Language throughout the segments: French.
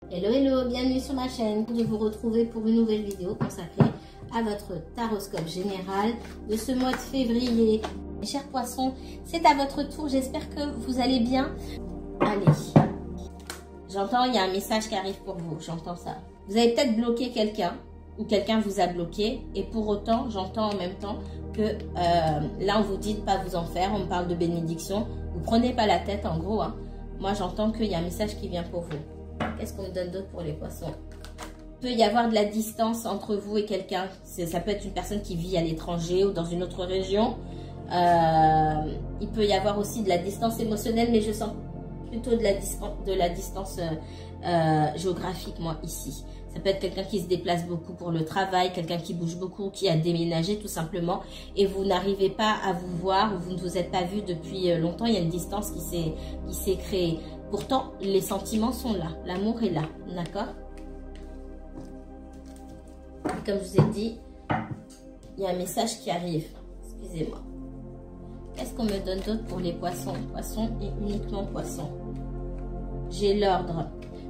Hello hello, bienvenue sur ma chaîne, de vous retrouver pour une nouvelle vidéo consacrée à votre taroscope général de ce mois de février. Mes chers poissons, c'est à votre tour, j'espère que vous allez bien. Allez, j'entends, il y a un message qui arrive pour vous, j'entends ça. Vous avez peut-être bloqué quelqu'un ou quelqu'un vous a bloqué et pour autant, j'entends en même temps que là on vous dit de ne pas vous en faire, on me parle de bénédiction. Vous prenez pas la tête en gros, hein. Moi j'entends qu'il y a un message qui vient pour vous. Qu'est-ce qu'on me donne d'autre pour les poissons? Il peut y avoir de la distance entre vous et quelqu'un. Ça peut être une personne qui vit à l'étranger ou dans une autre région. Il peut y avoir aussi de la distance émotionnelle, mais je sens plutôt de la distance géographique, moi, ici. Ça peut être quelqu'un qui se déplace beaucoup pour le travail, quelqu'un qui bouge beaucoup, qui a déménagé tout simplement. Et vous n'arrivez pas à vous voir, ou vous ne vous êtes pas vu depuis longtemps. Il y a une distance qui s'est créée. Pourtant, les sentiments sont là. L'amour est là. D'accord? Et comme je vous ai dit, il y a un message qui arrive. Excusez-moi. Qu'est-ce qu'on me donne d'autre pour les poissons? Poissons et uniquement poissons. J'ai l'ordre.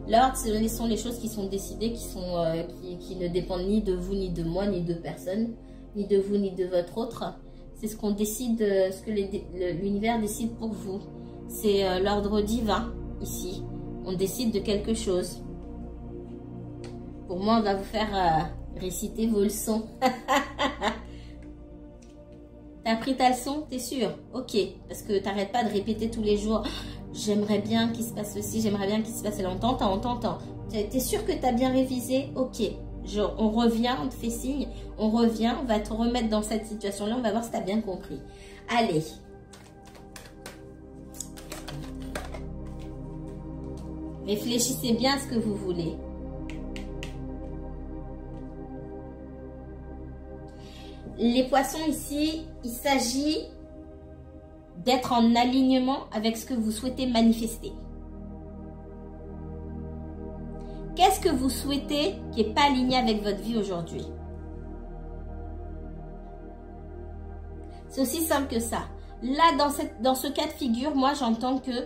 L'ordre, ce sont les choses qui sont décidées, qui ne dépendent ni de vous, ni de moi, ni de personne, ni de vous, ni de votre autre. C'est ce qu'on décide, ce que l'univers décide pour vous. C'est l'ordre divin, ici. On décide de quelque chose. Pour moi, on va vous faire réciter vos leçons. T'as appris ta leçon? T'es sûr? Ok. Parce que t'arrêtes pas de répéter tous les jours. J'aimerais bien qu'il se passe ceci, j'aimerais bien qu'il se passe cela. On t'entend. T'es sûr que t'as bien révisé? Ok. On revient, on te fait signe. On revient, on va te remettre dans cette situation-là. On va voir si t'as bien compris. Allez. Réfléchissez bien à ce que vous voulez. Les poissons ici, il s'agit d'être en alignement avec ce que vous souhaitez manifester. Qu'est-ce que vous souhaitez qui n'est pas aligné avec votre vie aujourd'hui? C'est aussi simple que ça. Là, dans ce cas de figure, moi, j'entends que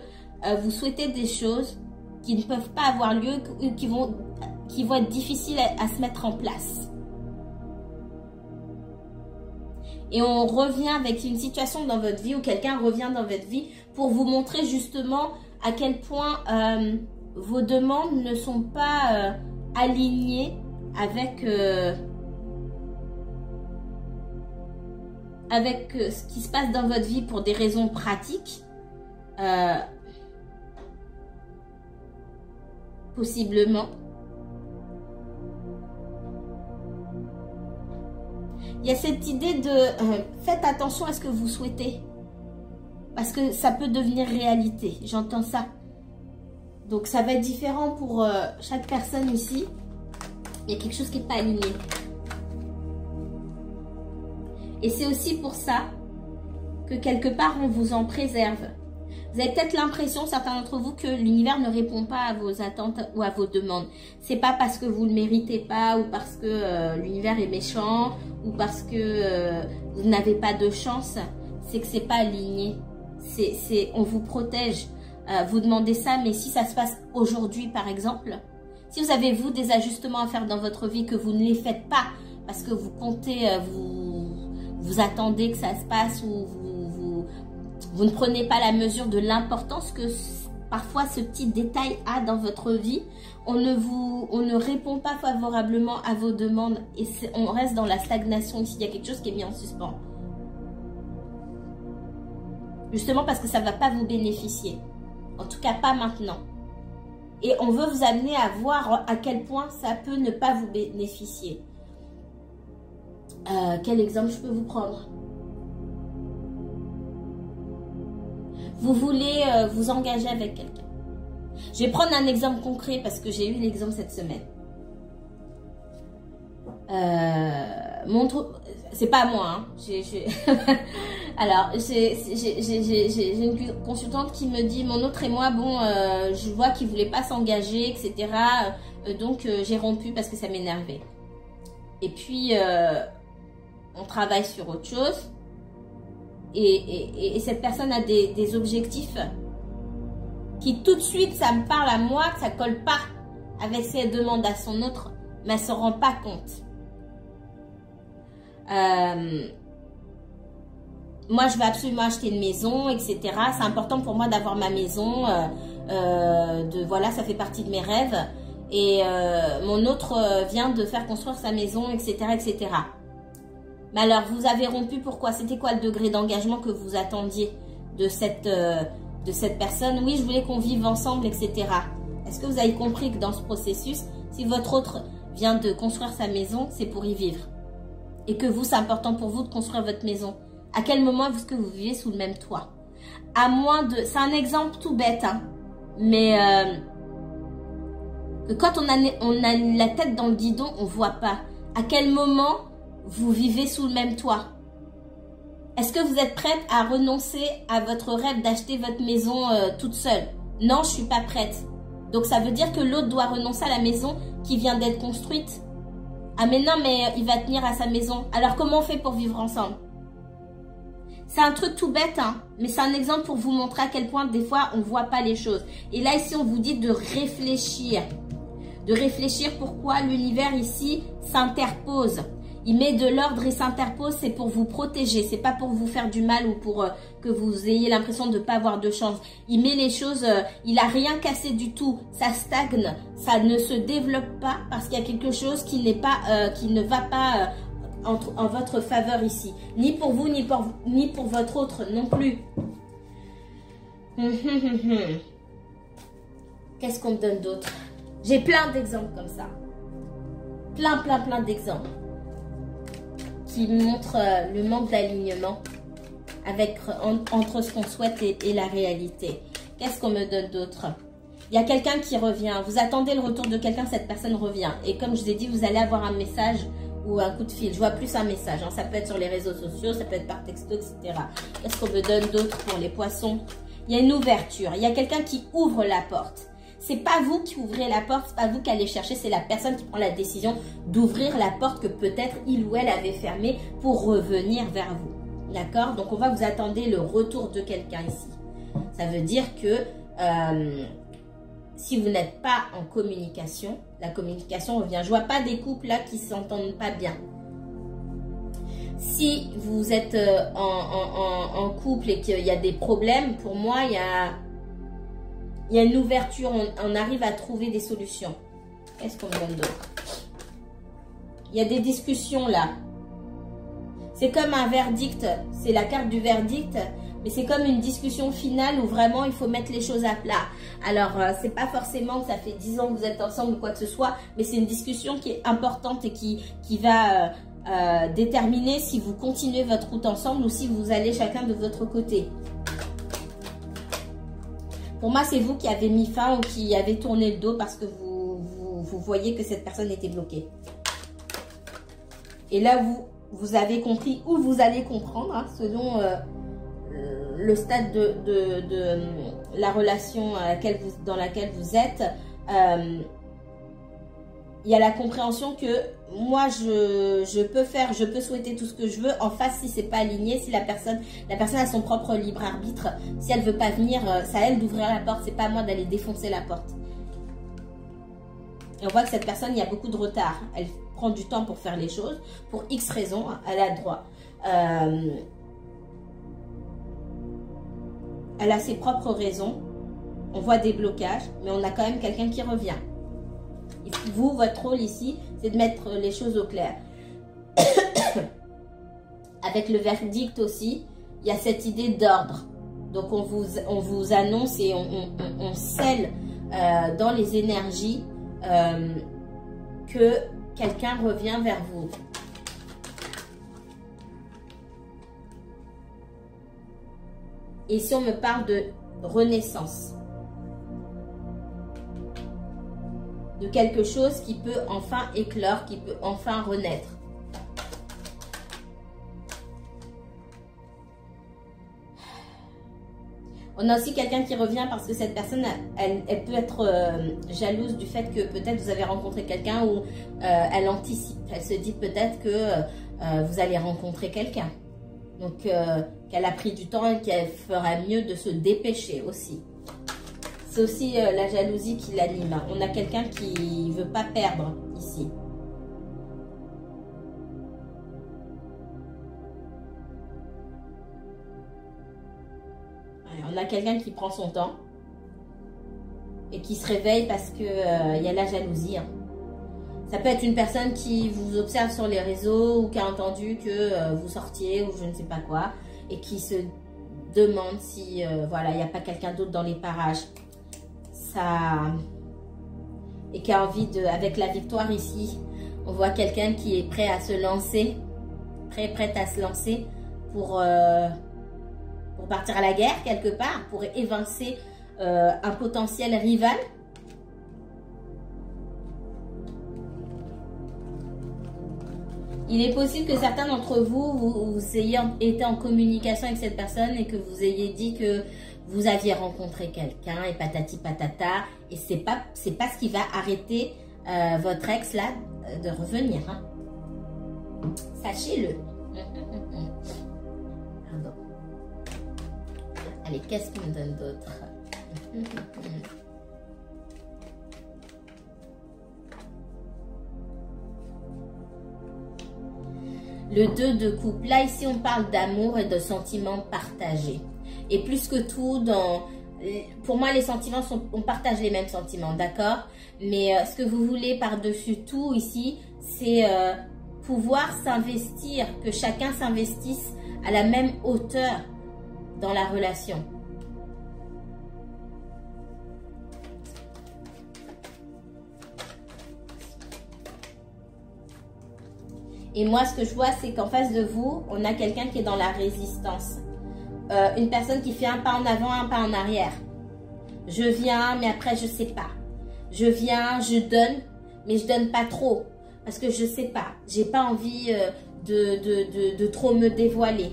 vous souhaitez des choses qui ne peuvent pas avoir lieu, qui vont être difficiles à se mettre en place. Et on revient avec une situation dans votre vie ou quelqu'un revient dans votre vie pour vous montrer justement à quel point vos demandes ne sont pas alignées avec ce qui se passe dans votre vie pour des raisons pratiques. Possiblement. Il y a cette idée de faites attention à ce que vous souhaitez. Parce que ça peut devenir réalité. J'entends ça. Donc ça va être différent pour chaque personne ici. Il y a quelque chose qui n'est pas aligné. Et c'est aussi pour ça que quelque part on vous en préserve. Vous avez peut-être l'impression, certains d'entre vous, que l'univers ne répond pas à vos attentes ou à vos demandes. C'est pas parce que vous ne le méritez pas ou parce que l'univers est méchant ou parce que vous n'avez pas de chance. C'est que c'est pas aligné. On vous protège. Vous demandez ça, mais si ça se passe aujourd'hui, par exemple, si vous avez, vous, des ajustements à faire dans votre vie, que vous ne les faites pas parce que vous comptez, vous attendez que ça se passe ou vous ne prenez pas la mesure de l'importance que parfois ce petit détail a dans votre vie. On ne répond pas favorablement à vos demandes et on reste dans la stagnation ici. Il y a quelque chose qui est mis en suspens. Justement parce que ça ne va pas vous bénéficier. En tout cas, pas maintenant. Et on veut vous amener à voir à quel point ça peut ne pas vous bénéficier. Quel exemple je peux vous prendre? Vous voulez vous engager avec quelqu'un. Je vais prendre un exemple concret parce que j'ai eu l'exemple cette semaine. C'est pas moi. Hein. Alors, j'ai une consultante qui me dit, mon autre et moi, bon, je vois qu'il voulait pas s'engager, etc. Donc, j'ai rompu parce que ça m'énervait. Et puis, on travaille sur autre chose. Et cette personne a des objectifs qui tout de suite, ça me parle à moi, que ça colle pas avec ce qu'elle demande à son autre, mais elle ne se rend pas compte. Moi, je veux absolument acheter une maison, etc. C'est important pour moi d'avoir ma maison. Voilà, ça fait partie de mes rêves. Et mon autre vient de faire construire sa maison, etc., etc. Mais alors, vous avez rompu, pourquoi? C'était quoi le degré d'engagement que vous attendiez de cette personne? Oui, je voulais qu'on vive ensemble, etc. Est-ce que vous avez compris que dans ce processus, si votre autre vient de construire sa maison, c'est pour y vivre? Et que vous, c'est important pour vous de construire votre maison. À quel moment est-ce que vous vivez sous le même toit? À moins de... C'est un exemple tout bête, hein. Mais que quand on a la tête dans le guidon, on ne voit pas. À quel moment vous vivez sous le même toit? Est-ce que vous êtes prête à renoncer à votre rêve d'acheter votre maison toute seule? Non, je ne suis pas prête. Donc ça veut dire que l'autre doit renoncer à la maison qui vient d'être construite. Ah mais non, mais il va tenir à sa maison. Alors comment on fait pour vivre ensemble? C'est un truc tout bête, hein, mais c'est un exemple pour vous montrer à quel point des fois on ne voit pas les choses. Et là ici on vous dit de réfléchir. De réfléchir pourquoi l'univers ici s'interpose. Il met de l'ordre et s'interpose, c'est pour vous protéger. C'est pas pour vous faire du mal ou pour que vous ayez l'impression de ne pas avoir de chance. Il met les choses, il n'a rien cassé du tout. Ça stagne, ça ne se développe pas parce qu'il y a quelque chose qui n'est pas, qui ne va pas en votre faveur ici. Ni pour vous, ni pour votre autre non plus. Qu'est-ce qu'on me donne d'autre? J'ai plein d'exemples comme ça. Plein d'exemples qui montrent le manque d'alignement entre ce qu'on souhaite et la réalité. Qu'est-ce qu'on me donne d'autre? Il y a quelqu'un qui revient. Vous attendez le retour de quelqu'un, cette personne revient. Et comme je vous ai dit, vous allez avoir un message ou un coup de fil. Je vois plus un message. Hein. Ça peut être sur les réseaux sociaux, ça peut être par texto, etc. Qu'est-ce qu'on me donne d'autre pour les poissons? Il y a une ouverture. Il y a quelqu'un qui ouvre la porte. C'est pas vous qui ouvrez la porte, c'est pas vous qui allez chercher, c'est la personne qui prend la décision d'ouvrir la porte que peut-être il ou elle avait fermée pour revenir vers vous. D'accord? Donc on va vous attendre le retour de quelqu'un ici. Ça veut dire que si vous n'êtes pas en communication, la communication revient. Je vois pas des couples là qui s'entendent pas bien. Si vous êtes en couple et qu'il y a des problèmes, pour moi, il y a une ouverture, on arrive à trouver des solutions. Qu'est-ce qu'on me donne d'autre? Il y a des discussions là. C'est comme un verdict, c'est la carte du verdict, mais c'est comme une discussion finale où vraiment il faut mettre les choses à plat. Alors, c'est pas forcément que ça fait 10 ans que vous êtes ensemble ou quoi que ce soit, mais c'est une discussion qui est importante et qui va déterminer si vous continuez votre route ensemble ou si vous allez chacun de votre côté. Pour moi, c'est vous qui avez mis fin ou qui avez tourné le dos parce que vous voyez que cette personne était bloquée. Et là, vous avez compris ou vous allez comprendre, hein, selon le stade de la relation dans laquelle vous êtes. Il y a la compréhension que moi, je peux souhaiter tout ce que je veux. En face, si c'est pas aligné, si la personne a son propre libre arbitre, si elle veut pas venir, c'est à elle d'ouvrir la porte, c'est pas à moi d'aller défoncer la porte. Et on voit que cette personne, il y a beaucoup de retard. Elle prend du temps pour faire les choses, pour X raisons, elle a le droit. Elle a ses propres raisons. On voit des blocages, mais on a quand même quelqu'un qui revient. Et vous, votre rôle ici, c'est de mettre les choses au clair. Avec le verdict aussi, il y a cette idée d'ordre. Donc, on vous annonce et on scelle dans les énergies que quelqu'un revient vers vous. Et si on me parle de renaissance, de quelque chose qui peut enfin éclore, qui peut enfin renaître. On a aussi quelqu'un qui revient parce que cette personne, elle peut être jalouse du fait que peut-être vous avez rencontré quelqu'un ou elle anticipe. Elle se dit peut-être que vous allez rencontrer quelqu'un. Donc, qu'elle a pris du temps et qu'elle fera mieux de se dépêcher aussi. C'est aussi la jalousie qui l'anime. Hein. On a quelqu'un qui ne veut pas perdre ici. Ouais, on a quelqu'un qui prend son temps et qui se réveille parce que y a la jalousie. Hein. Ça peut être une personne qui vous observe sur les réseaux ou qui a entendu que vous sortiez ou je ne sais pas quoi et qui se demande si voilà, il n'y a pas quelqu'un d'autre dans les parages. Ça... Et qui a envie de... Avec la victoire ici, on voit quelqu'un qui est prêt à se lancer, prête à se lancer pour partir à la guerre quelque part, pour évincer un potentiel rival. Il est possible que certains d'entre vous ayez été en communication avec cette personne et que vous ayez dit que vous aviez rencontré quelqu'un et patati patata. Et c'est pas ce qui va arrêter votre ex là de revenir. Hein. Sachez-le. Pardon. Allez, qu'est-ce qu'on me donne d'autre? Le 2 de coupe. Là, ici, on parle d'amour et de sentiments partagés. Et plus que tout, pour moi, les sentiments on partage les mêmes sentiments, d'accord? Mais ce que vous voulez par-dessus tout ici, c'est pouvoir s'investir, que chacun s'investisse à la même hauteur dans la relation. Et moi, ce que je vois, c'est qu'en face de vous, on a quelqu'un qui est dans la résistance. Une personne qui fait un pas en avant, un pas en arrière. Je viens, mais après, je sais pas. Je viens, je donne, mais je donne pas trop. Parce que je sais pas. J'ai pas envie de trop me dévoiler.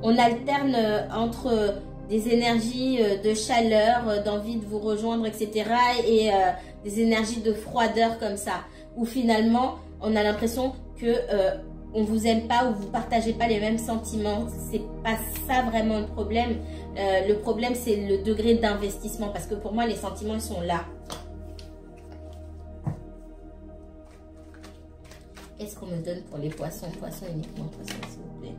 On alterne entre des énergies de chaleur, d'envie de vous rejoindre, etc. et des énergies de froideur comme ça. Où finalement, on a l'impression que on vous aime pas ou vous partagez pas les mêmes sentiments. C'est pas ça vraiment le problème. Le problème, c'est le degré d'investissement. Parce que pour moi, les sentiments, ils sont là. Qu'est-ce qu'on me donne pour les poissons? Poissons uniquement, poissons, s'il vous plaît.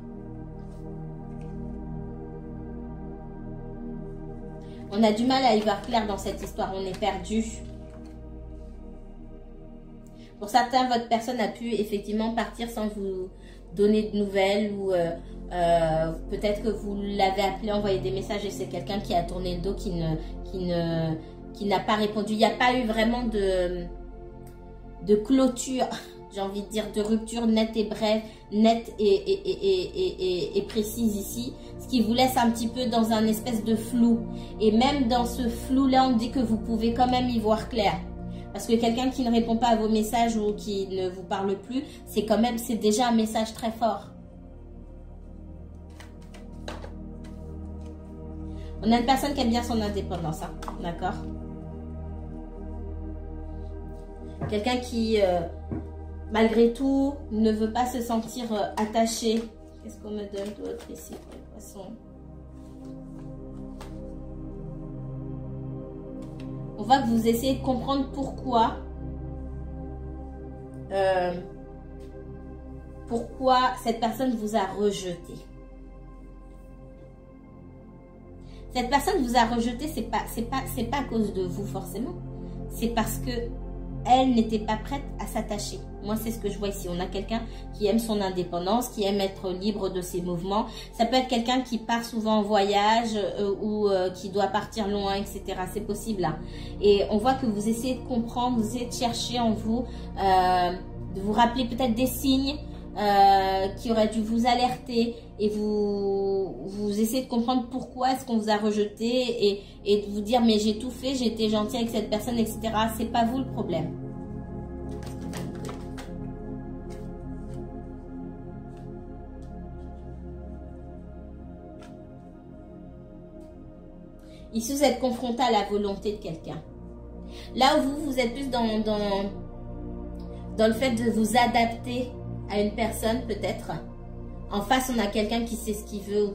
On a du mal à y voir clair dans cette histoire. On est perdu. Pour certains, votre personne a pu effectivement partir sans vous donner de nouvelles ou peut-être que vous l'avez appelé, envoyé des messages et c'est quelqu'un qui a tourné le dos, qui n'a pas répondu. Il n'y a pas eu vraiment de clôture, j'ai envie de dire, de rupture nette et brève, nette et précise ici. Ce qui vous laisse un petit peu dans un espèce de flou. Et même dans ce flou-là, on dit que vous pouvez quand même y voir clair. Parce que quelqu'un qui ne répond pas à vos messages ou qui ne vous parle plus, c'est déjà un message très fort. On a une personne qui aime bien son indépendance, hein, d'accord? Quelqu'un qui, malgré tout, ne veut pas se sentir attaché. Qu'est-ce qu'on me donne d'autre ici pour les poissons? On voit que vous essayez de comprendre pourquoi cette personne vous a rejeté. Cette personne vous a rejeté, c'est pas à cause de vous forcément. C'est parce que elle n'était pas prête à s'attacher. Moi, c'est ce que je vois ici. On a quelqu'un qui aime son indépendance, qui aime être libre de ses mouvements. Ça peut être quelqu'un qui part souvent en voyage ou qui doit partir loin, etc. C'est possible. Hein. Et on voit que vous essayez de comprendre, vous essayez de chercher en vous, de vous rappeler peut-être des signes qui auraient dû vous alerter. Et vous essayez de comprendre pourquoi est-ce qu'on vous a rejeté et de vous dire mais j'ai tout fait, j'ai été gentil avec cette personne, etc. C'est pas vous le problème. Ici, vous êtes confronté à la volonté de quelqu'un. Là où vous êtes plus dans le fait de vous adapter à une personne, peut-être. En face, on a quelqu'un qui sait ce qu'il veut ou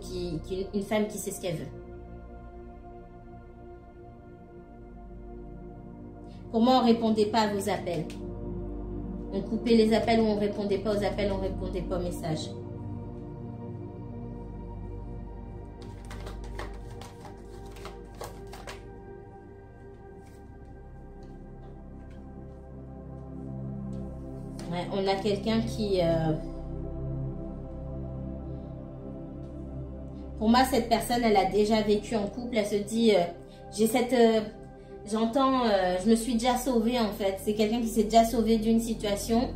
une femme qui sait ce qu'elle veut. Pour moi, on ne répondait pas à vos appels. On coupait les appels ou on ne répondait pas aux appels, on ne répondait pas aux messages. Ouais, on a quelqu'un qui... Pour moi, cette personne, elle a déjà vécu en couple. Elle se dit, j'ai cette... J'entends, je me suis déjà sauvée en fait. C'est quelqu'un qui s'est déjà sauvé d'une situation,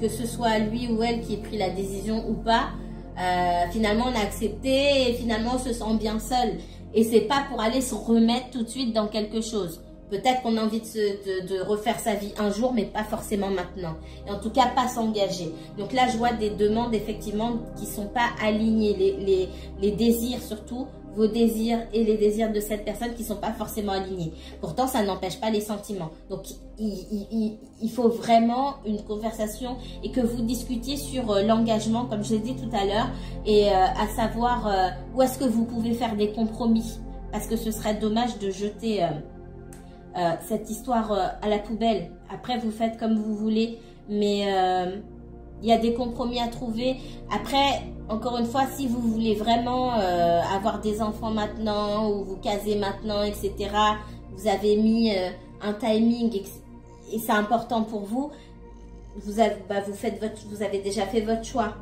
que ce soit lui ou elle qui ait pris la décision ou pas. Finalement, on a accepté et finalement, on se sent bien seul. Et c'est pas pour aller se remettre tout de suite dans quelque chose. Peut-être qu'on a envie de refaire sa vie un jour, mais pas forcément maintenant. Et en tout cas, pas s'engager. Donc là, je vois des demandes effectivement qui sont pas alignées. Les désirs surtout. Vos désirs et les désirs de cette personne qui ne sont pas forcément alignés. Pourtant, ça n'empêche pas les sentiments. Donc, il faut vraiment une conversation et que vous discutiez sur l'engagement, comme je l'ai dit tout à l'heure, et à savoir où est-ce que vous pouvez faire des compromis. Parce que ce serait dommage de jeter cette histoire à la poubelle. Après, vous faites comme vous voulez, mais il y a des compromis à trouver. Après... Encore une fois, si vous voulez vraiment avoir des enfants maintenant ou vous caser maintenant, etc., vous avez mis un timing et c'est important pour vous, vous avez déjà fait votre choix.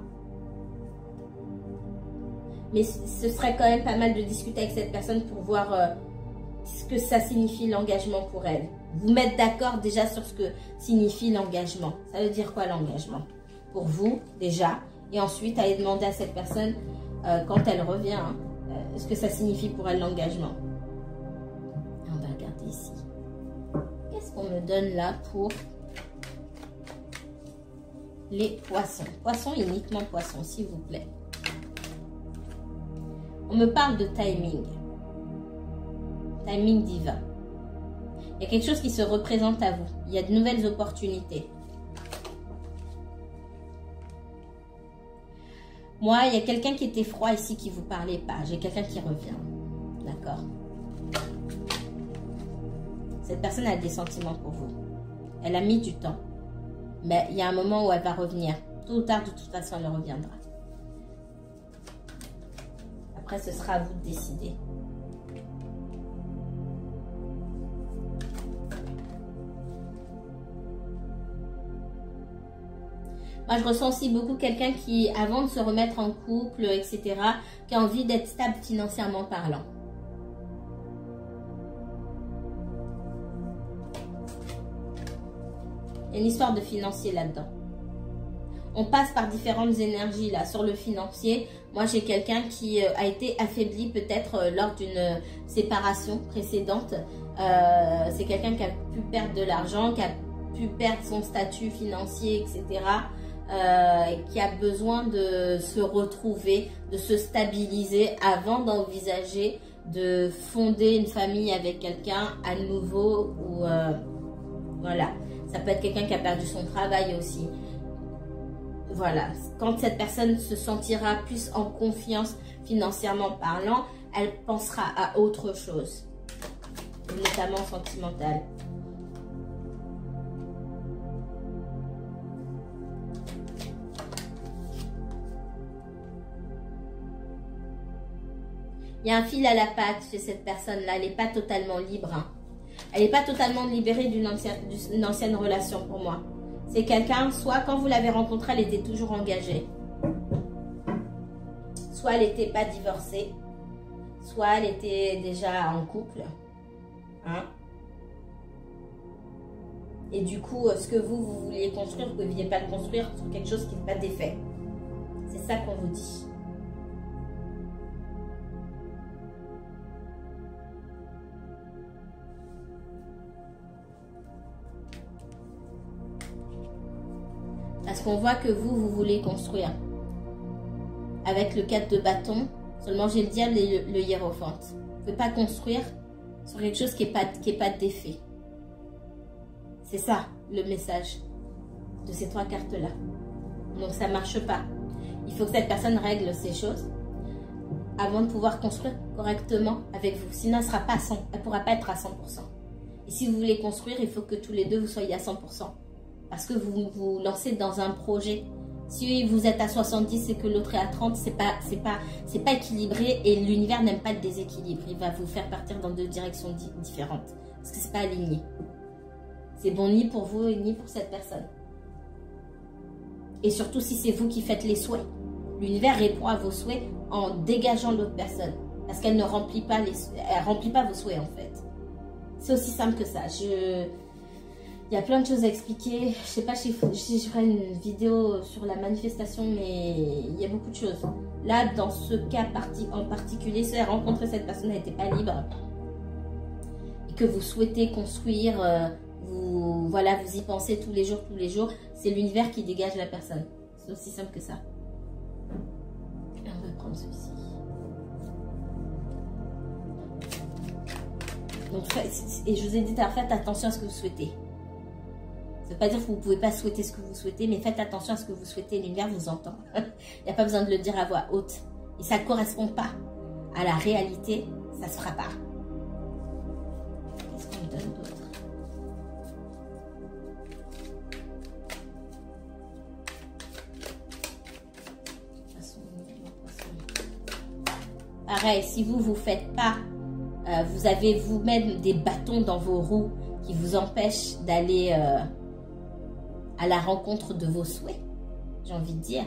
Mais ce serait quand même pas mal de discuter avec cette personne pour voir ce que ça signifie l'engagement pour elle. Vous mettre d'accord déjà sur ce que signifie l'engagement. Ça veut dire quoi l'engagement? Pour vous, déjà. Et ensuite, aller demander à cette personne, quand elle revient, ce que ça signifie pour elle l'engagement. On va regarder ici. Qu'est-ce qu'on me donne là pour les poissons? Poissons, uniquement poissons, s'il vous plaît. On me parle de timing. Timing divin. Il y a quelque chose qui se représente à vous. Il y a de nouvelles opportunités. Moi, il y a quelqu'un qui était froid ici qui ne vous parlait pas. J'ai quelqu'un qui revient. D'accord? Cette personne a des sentiments pour vous. Elle a mis du temps. Mais il y a un moment où elle va revenir. Tôt ou tard, de toute façon, elle reviendra. Après, ce sera à vous de décider. Moi, je ressens aussi beaucoup quelqu'un qui, avant de se remettre en couple, etc., qui a envie d'être stable financièrement parlant. Il y a une histoire de financier là-dedans. On passe par différentes énergies là sur le financier. Moi, j'ai quelqu'un qui a été affaibli peut-être lors d'une séparation précédente. C'est quelqu'un qui a pu perdre de l'argent, qui a pu perdre son statut financier, etc., qui a besoin de se retrouver, de se stabiliser avant d'envisager de fonder une famille avec quelqu'un à nouveau. Ou voilà, ça peut être quelqu'un qui a perdu son travail aussi. Voilà, quand cette personne se sentira plus en confiance financièrement parlant, elle pensera à autre chose, notamment sentimentale. Il y a un fil à la patte chez cette personne-là. Elle n'est pas totalement libre. Hein. Elle n'est pas totalement libérée d'une ancienne relation pour moi. C'est quelqu'un, soit quand vous l'avez rencontrée, elle était toujours engagée. Soit elle n'était pas divorcée. Soit elle était déjà en couple. Hein? Et du coup, ce que vous vouliez construire, vous ne pouviez pas le construire sur quelque chose qui n'est pas défait. C'est ça qu'on vous dit. Parce qu'on voit que vous voulez construire. Avec le 4 de bâton, seulement j'ai le diable et le hiérophante. Vous ne pouvez pas construire sur quelque chose qui n'est pas défait. C'est ça le message de ces trois cartes-là. Donc ça ne marche pas. Il faut que cette personne règle ces choses avant de pouvoir construire correctement avec vous. Sinon, elle ne pourra pas être à 100%. Et si vous voulez construire, il faut que tous les deux vous soyez à 100%. Parce que vous vous lancez dans un projet. Si vous êtes à 70 et que l'autre est à 30, c'est pas équilibré et l'univers n'aime pas le déséquilibre. Il va vous faire partir dans deux directions différentes. Parce que c'est pas aligné. C'est bon ni pour vous ni pour cette personne. Et surtout si c'est vous qui faites les souhaits. L'univers répond à vos souhaits en dégageant l'autre personne. Parce qu'elle ne remplit pas elle remplit pas vos souhaits en fait. C'est aussi simple que ça. Il y a plein de choses à expliquer. Je sais pas si je ferai une vidéo sur la manifestation, mais il y a beaucoup de choses. Là, dans ce cas en particulier, si rencontrer cette personne n'était pas libre et que vous souhaitez construire, vous y pensez tous les jours, c'est l'univers qui dégage la personne. C'est aussi simple que ça. Et on va prendre celui-ci. Donc, et je vous ai dit, faites attention à ce que vous souhaitez. Ça ne veut pas dire que vous ne pouvez pas souhaiter ce que vous souhaitez, mais faites attention à ce que vous souhaitez. L'univers vous entend. Il n'y a pas besoin de le dire à voix haute. Et ça ne correspond pas à la réalité, ça ne se fera pas. Qu'est-ce qu'on me donne d'autre? Pareil, si vous ne faites pas, vous avez vous-même des bâtons dans vos roues qui vous empêchent d'aller à la rencontre de vos souhaits, j'ai envie de dire,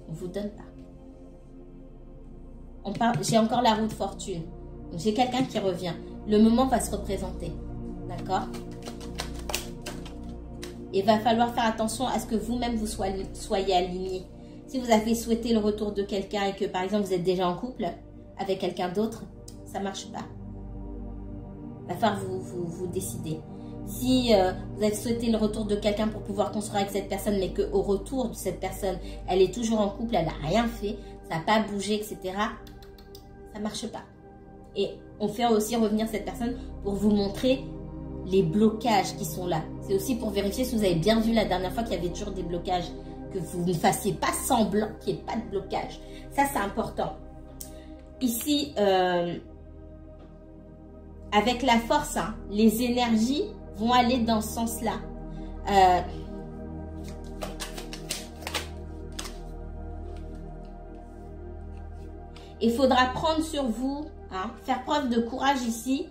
on ne vous donne pas. J'ai encore la roue de fortune. J'ai quelqu'un qui revient. Le moment va se représenter. D'accord? Il va falloir faire attention à ce que vous-même vous soyez alignés. Si vous avez souhaité le retour de quelqu'un et que par exemple vous êtes déjà en couple avec quelqu'un d'autre, ça ne marche pas. Il va falloir vous décider. Si vous avez souhaité le retour de quelqu'un pour pouvoir construire avec cette personne, mais qu'au retour de cette personne, elle est toujours en couple, elle n'a rien fait, ça n'a pas bougé, etc., ça ne marche pas. Et on fait aussi revenir cette personne pour vous montrer les blocages qui sont là. C'est aussi pour vérifier si vous avez bien vu la dernière fois qu'il y avait toujours des blocages, que vous ne fassiez pas semblant qu'il n'y ait pas de blocage. Ça, c'est important. Ici, avec la force, hein, les énergies vont aller dans ce sens-là. Il faudra prendre sur vous, hein, faire preuve de courage ici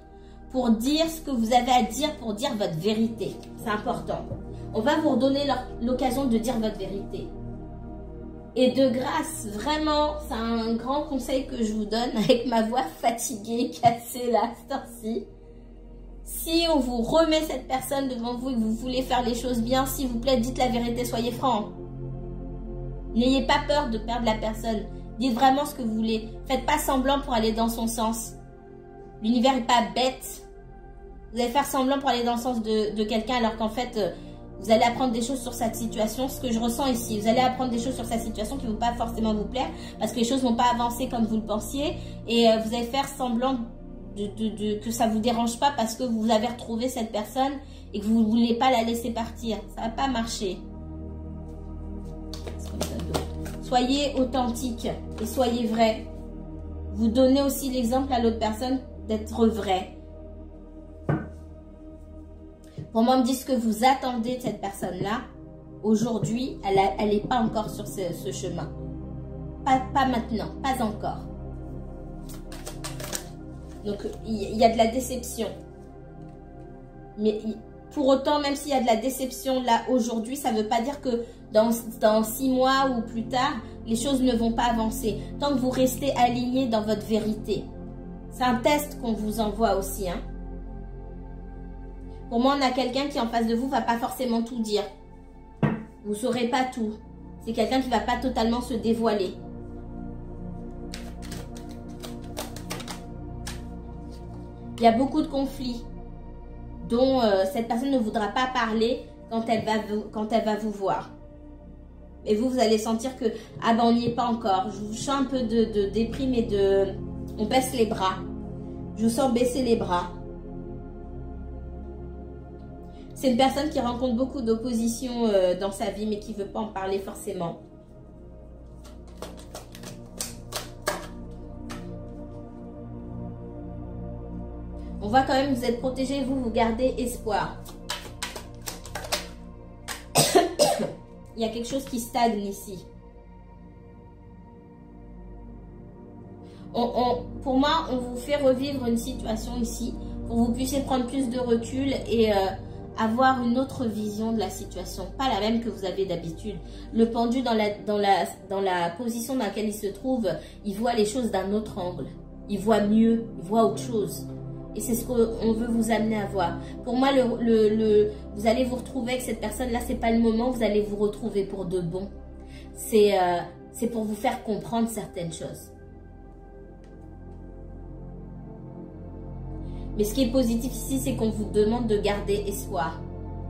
pour dire ce que vous avez à dire, pour dire votre vérité. C'est important. On va vous redonner l'occasion de dire votre vérité. Et de grâce, vraiment, c'est un grand conseil que je vous donne avec ma voix fatiguée, cassée là, cette heure-ci. Si on vous remet cette personne devant vous et que vous voulez faire les choses bien, s'il vous plaît, dites la vérité, soyez francs. N'ayez pas peur de perdre la personne. Dites vraiment ce que vous voulez. Faites pas semblant pour aller dans son sens. L'univers n'est pas bête. Vous allez faire semblant pour aller dans le sens de quelqu'un alors qu'en fait, vous allez apprendre des choses sur sa situation. Ce que je ressens ici, vous allez apprendre des choses sur sa situation qui ne vont pas forcément vous plaire parce que les choses ne vont pas avancer comme vous le pensiez. Et vous allez faire semblant que ça ne vous dérange pas parce que vous avez retrouvé cette personne et que vous ne voulez pas la laisser partir. Ça ne va pas marcher. Soyez authentique et soyez vrai. Vous donnez aussi l'exemple à l'autre personne d'être vrai. Pour moi, on me dit ce que vous attendez de cette personne-là. Aujourd'hui, elle n'est pas encore sur ce chemin. Pas maintenant, pas encore. Donc, il y a de la déception. Mais pour autant, même s'il y a de la déception là aujourd'hui, ça ne veut pas dire que dans 6 mois ou plus tard, les choses ne vont pas avancer. Tant que vous restez aligné dans votre vérité. C'est un test qu'on vous envoie aussi. Hein. Pour moi, on a quelqu'un qui en face de vous ne va pas forcément tout dire. Vous ne saurez pas tout. C'est quelqu'un qui ne va pas totalement se dévoiler. Il y a beaucoup de conflits dont cette personne ne voudra pas parler quand elle va vous voir. Et vous allez sentir que, ah ben on n'y est pas encore. Je vous sens un peu de déprime et de... On baisse les bras. Je vous sens baisser les bras. C'est une personne qui rencontre beaucoup d'opposition dans sa vie, mais qui ne veut pas en parler forcément. On voit quand même que vous êtes protégé, vous gardez espoir. Il y a quelque chose qui stagne ici. Pour moi, on vous fait revivre une situation ici pour que vous puissiez prendre plus de recul et avoir une autre vision de la situation. Pas la même que vous avez d'habitude. Le pendu dans la position dans laquelle il se trouve, il voit les choses d'un autre angle. Il voit mieux, il voit autre chose. Et c'est ce qu'on veut vous amener à voir. Pour moi, vous allez vous retrouver avec cette personne-là, c'est pas le moment, vous allez vous retrouver pour de bon. C'est pour vous faire comprendre certaines choses. Mais ce qui est positif ici, c'est qu'on vous demande de garder espoir.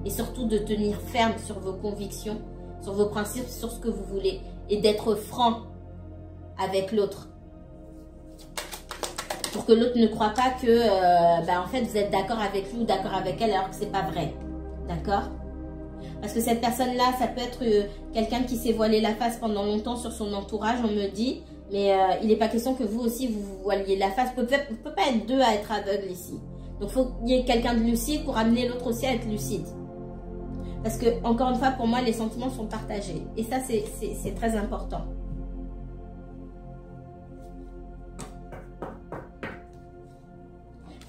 Et surtout de tenir ferme sur vos convictions, sur vos principes, sur ce que vous voulez. Et d'être franc avec l'autre. Pour que l'autre ne croit pas que en fait, vous êtes d'accord avec lui ou d'accord avec elle alors que c'est pas vrai. D'accord? Parce que cette personne-là, ça peut être quelqu'un qui s'est voilé la face pendant longtemps sur son entourage, on me dit. Mais il n'est pas question que vous aussi, vous vous voiliez la face. Vous ne peut pas être deux à être aveugle ici. Donc, il faut qu'il y ait quelqu'un de lucide pour amener l'autre aussi à être lucide. Parce que, encore une fois, pour moi, les sentiments sont partagés. Et ça, c'est très important.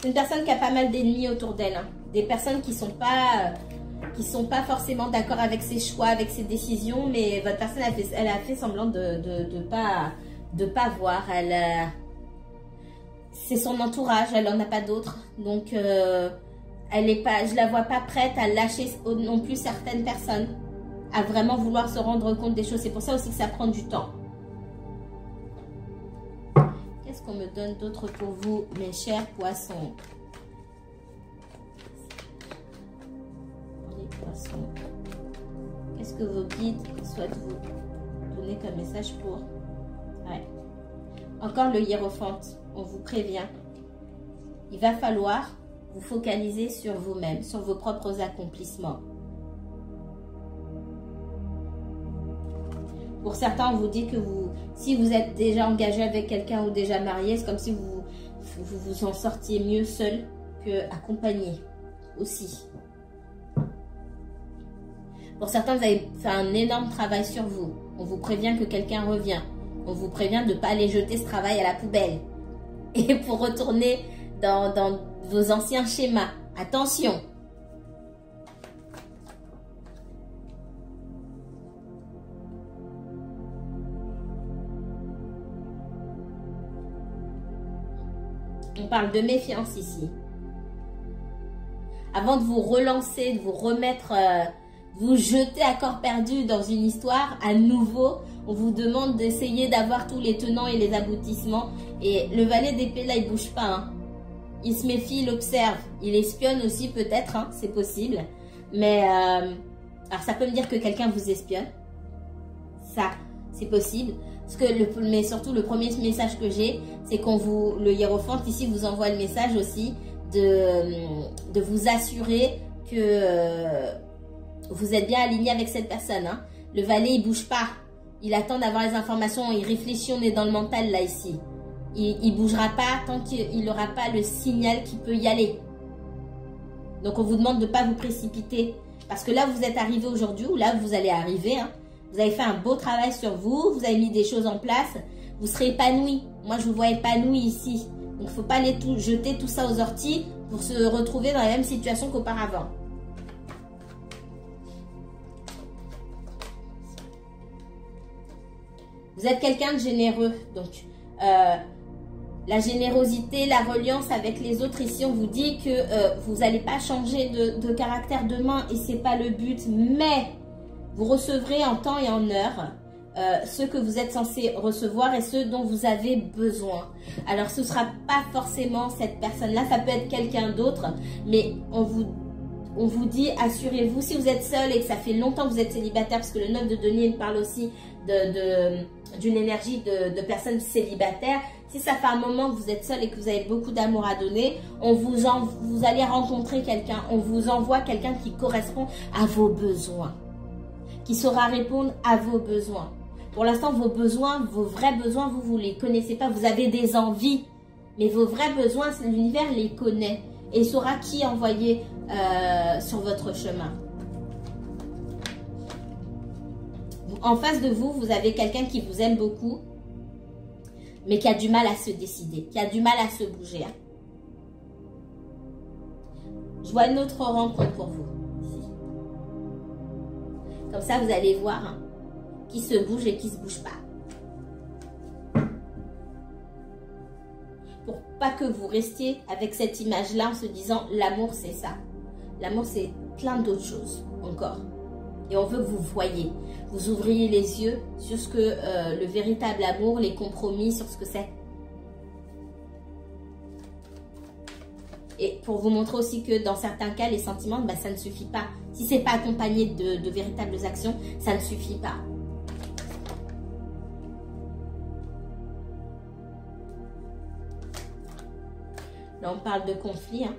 C'est une personne qui a pas mal d'ennemis autour d'elle. Hein. Des personnes qui sont pas forcément d'accord avec ses choix, avec ses décisions. Mais votre personne, elle a fait semblant de pas voir. C'est son entourage, elle en a pas d'autres. Donc, je la vois pas prête à lâcher non plus certaines personnes, à vraiment vouloir se rendre compte des choses. C'est pour ça aussi que ça prend du temps. Qu'est-ce qu'on me donne d'autre pour vous, mes chers poissons? Les poissons. Qu'est-ce que vos guides souhaitent vous donner comme message pour... Ouais. Encore le hiérophante, on vous prévient. Il va falloir vous focaliser sur vous-même, sur vos propres accomplissements. Pour certains, on vous dit que si vous êtes déjà engagé avec quelqu'un ou déjà marié, c'est comme si vous en sortiez mieux seul qu'accompagné aussi. Pour certains, vous avez fait un énorme travail sur vous. On vous prévient que quelqu'un revient. On vous prévient de ne pas aller jeter ce travail à la poubelle. Et pour retourner dans vos anciens schémas. Attention! On parle de méfiance ici. Avant de vous relancer, de vous remettre, vous jeter à corps perdu dans une histoire, à nouveau, on vous demande d'essayer d'avoir tous les tenants et les aboutissements. Et le valet d'épée, là, il ne bouge pas. Hein. Il se méfie, il observe. Il espionne aussi, peut-être, hein, c'est possible. Mais, alors ça peut me dire que quelqu'un vous espionne. Ça, c'est possible. Mais surtout, le premier message que j'ai, c'est qu'on le hiérophante ici vous envoie le message aussi de vous assurer que vous êtes bien aligné avec cette personne. Hein. Le valet, il bouge pas. Il attend d'avoir les informations. Il réfléchit, on est dans le mental là ici. Il bougera pas tant qu'il n'aura pas le signal qu'il peut y aller. Donc, on vous demande de ne pas vous précipiter. Parce que là, vous êtes arrivé aujourd'hui, ou là, vous allez arriver, hein. Vous avez fait un beau travail sur vous, vous avez mis des choses en place, vous serez épanoui. Moi, je vous vois épanoui ici. Donc, il ne faut pas aller jeter tout ça aux orties pour se retrouver dans la même situation qu'auparavant. Vous êtes quelqu'un de généreux. Donc, la générosité, la reliance avec les autres, ici, on vous dit que vous n'allez pas changer de caractère demain et ce n'est pas le but, mais... vous recevrez en temps et en heure ce que vous êtes censé recevoir et ce dont vous avez besoin. Alors, ce ne sera pas forcément cette personne-là, ça peut être quelqu'un d'autre, mais on vous dit, assurez-vous, si vous êtes seul et que ça fait longtemps que vous êtes célibataire, parce que le 9 de denier parle aussi d'une énergie de personnes célibataires. Si ça fait un moment que vous êtes seul et que vous avez beaucoup d'amour à donner, vous allez rencontrer quelqu'un, on vous envoie quelqu'un qui correspond à vos besoins, qui saura répondre à vos besoins. Pour l'instant, vos besoins, vos vrais besoins, vous ne les connaissez pas. Vous avez des envies, mais vos vrais besoins, l'univers les connaît. et il saura qui envoyer sur votre chemin. En face de vous, vous avez quelqu'un qui vous aime beaucoup, mais qui a du mal à se décider, qui a du mal à se bouger. Hein. Je vois une autre rencontre pour vous. Ici. Comme ça, vous allez voir hein, qui se bouge et qui ne se bouge pas. Pour pas que vous restiez avec cette image-là en se disant l'amour c'est ça. L'amour c'est plein d'autres choses encore. Et on veut que vous voyez. Vous ouvriez les yeux sur ce que le véritable amour, les compromis, sur ce que c'est. Et pour vous montrer aussi que dans certains cas, les sentiments, bah, ça ne suffit pas. Si ce n'est pas accompagné de véritables actions, ça ne suffit pas. Là, on parle de conflit. Hein.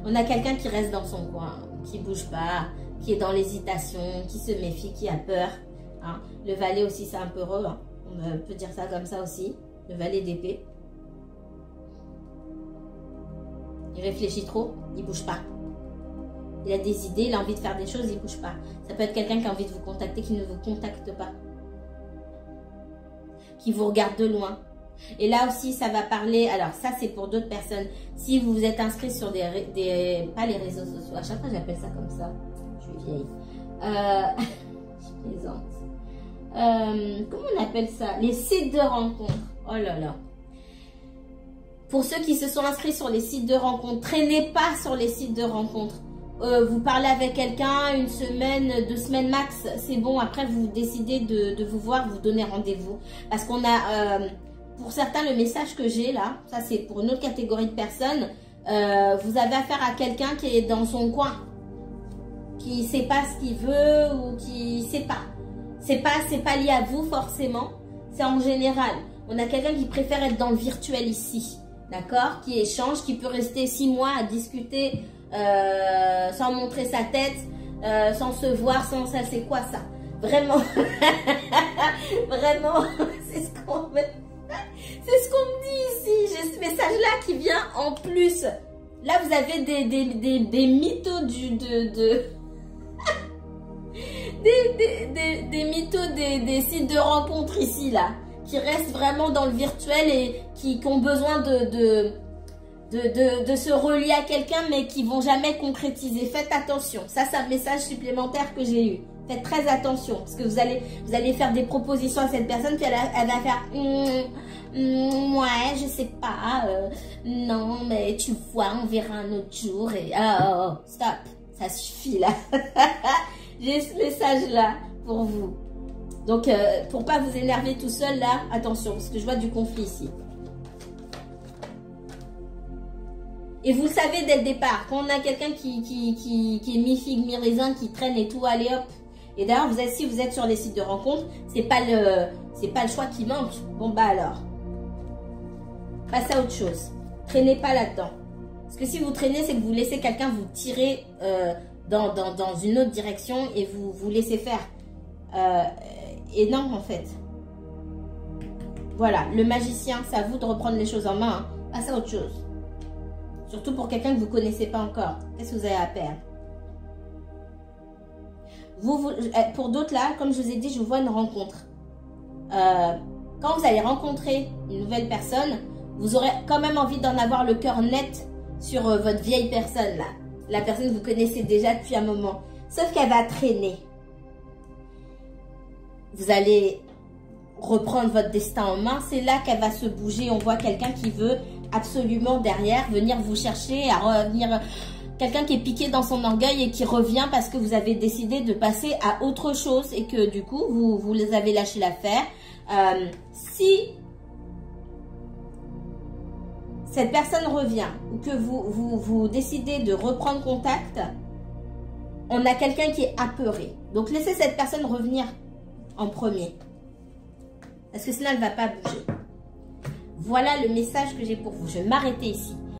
On a quelqu'un qui reste dans son coin, qui ne bouge pas, qui est dans l'hésitation, qui se méfie, qui a peur. Hein. Le valet aussi, c'est un peu heureux. Hein. On peut dire ça comme ça aussi. Le valet d'épée. Il réfléchit trop, il ne bouge pas. Il a des idées, il a envie de faire des choses, il ne bouge pas. Ça peut être quelqu'un qui a envie de vous contacter, qui ne vous contacte pas. Qui vous regarde de loin. Et là aussi, ça va parler... Alors, ça, c'est pour d'autres personnes. Si vous vous êtes inscrit sur pas les réseaux sociaux. À chaque fois, j'appelle ça comme ça. Je suis vieille. Je plaisante. Comment on appelle ça? Les sites de rencontres. Oh là là. Pour ceux qui se sont inscrits sur les sites de rencontres, traînez pas sur les sites de rencontres. Vous parlez avec quelqu'un, 1 semaine, 2 semaines max, c'est bon. Après, vous décidez de vous voir, vous donnez rendez-vous. Parce qu'on a... pour certains, le message que j'ai là, ça c'est pour une autre catégorie de personnes, vous avez affaire à quelqu'un qui est dans son coin, qui ne sait pas ce qu'il veut ou qui ne sait pas. C'est pas lié à vous forcément, c'est en général. On a quelqu'un qui préfère être dans le virtuel ici, d'accord? Qui échange, qui peut rester 6 mois à discuter sans montrer sa tête, sans se voir, sans ça, c'est quoi ça? Vraiment, vraiment, c'est ce qu'on met. C'est ce qu'on me dit ici. J'ai ce message-là qui vient en plus. Là, vous avez des mythos des mythos des sites de rencontres ici, là. Qui restent vraiment dans le virtuel et qui ont besoin de se relier à quelqu'un, mais qui vont jamais concrétiser. Faites attention. Ça, c'est un message supplémentaire que j'ai eu. Faites très attention. Parce que vous allez faire des propositions à cette personne, puis elle va faire... ouais, je sais pas. Non, mais tu vois, on verra un autre jour. Et stop. Ça suffit, là. J'ai ce message-là pour vous. Donc, pour pas vous énerver tout seul, là, attention, parce que je vois du conflit ici. Et vous le savez dès le départ, quand on a quelqu'un qui est mi-figue, mi-raisin, qui traîne et tout, allez hop. Et d'ailleurs, si vous êtes sur les sites de rencontres, c'est pas le choix qui manque. Bon, bah alors, passez à autre chose. Traînez pas là-dedans. Parce que si vous traînez, c'est que vous laissez quelqu'un vous tirer dans une autre direction et vous laissez faire. Et non, en fait. Voilà, le magicien, c'est à vous de reprendre les choses en main. Hein. Passez à autre chose. Surtout pour quelqu'un que vous ne connaissez pas encore. Qu'est-ce que vous avez à perdre? Pour d'autres là, comme je vous ai dit, je vous vois une rencontre. Quand vous allez rencontrer une nouvelle personne, vous aurez quand même envie d'en avoir le cœur net sur votre vieille personne là. La personne que vous connaissez déjà depuis un moment. Sauf qu'elle va traîner. Vous allez reprendre votre destin en main. C'est là qu'elle va se bouger. On voit quelqu'un qui veut absolument derrière venir vous chercher, à revenir... Quelqu'un qui est piqué dans son orgueil et qui revient parce que vous avez décidé de passer à autre chose et que du coup, vous les avez lâché l'affaire. Si cette personne revient ou que vous décidez de reprendre contact, on a quelqu'un qui est apeuré. Donc, laissez cette personne revenir en premier. Parce que sinon, elle ne va pas bouger. Voilà le message que j'ai pour vous. Je vais m'arrêter ici.